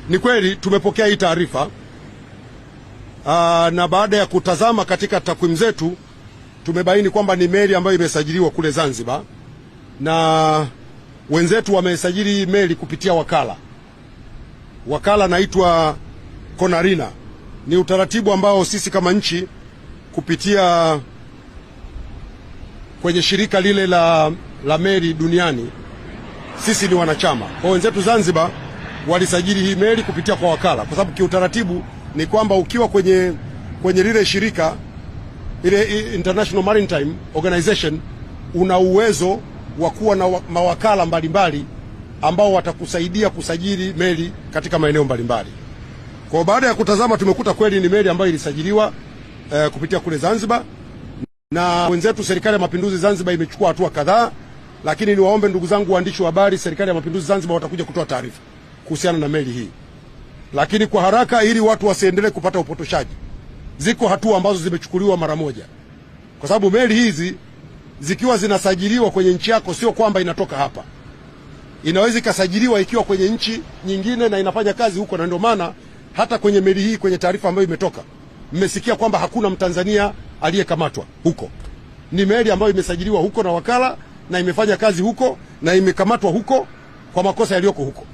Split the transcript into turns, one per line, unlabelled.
Ni kweli tumepokea hii taarifa na baada ya kutazama katika takwimu zetu tumebaini kwamba ni meli ambayo imesajiliwa kule Zanzibar, na wenzetu wamesajili meli kupitia wakala naitwa Konarina. Ni utaratibu ambao sisi kama nchi kupitia kwenye shirika lile la meli duniani sisi ni wanachama. Kwa wenzetu Zanzibar walisajili hii meli kupitia kwa wakala, kwa sababu kiutaratibu ni kwamba ukiwa kwenye lile shirika ile International Maritime Organization una uwezo wa kuwa na mawakala mbalimbali ambao watakusaidia kusajili meli katika maeneo mbalimbali. Kwa baada ya kutazama tumekuta kweli ni meli ambayo ilisajiliwa kupitia kule Zanzibar, na wenzetu Serikali ya Mapinduzi Zanzibar imechukua hatua kadhaa, lakini niwaombe ndugu zangu waandishi wa habari, Serikali ya Mapinduzi Zanzibar watakuja kutoa taarifa kuhusiana na meli hii. Lakini kwa haraka, ili watu wasiendelee kupata upotoshaji, ziko hatua ambazo zimechukuliwa mara moja, kwa sababu meli hizi zikiwa zinasajiliwa kwenye nchi yako sio kwamba inatoka hapa, inaweza ikasajiliwa ikiwa kwenye nchi nyingine na inafanya kazi huko. Na ndio maana hata kwenye meli hii, kwenye taarifa ambayo imetoka, mmesikia kwamba hakuna Mtanzania aliyekamatwa huko. Ni meli ambayo imesajiliwa huko na wakala na imefanya kazi huko na imekamatwa huko kwa makosa yaliyoko huko.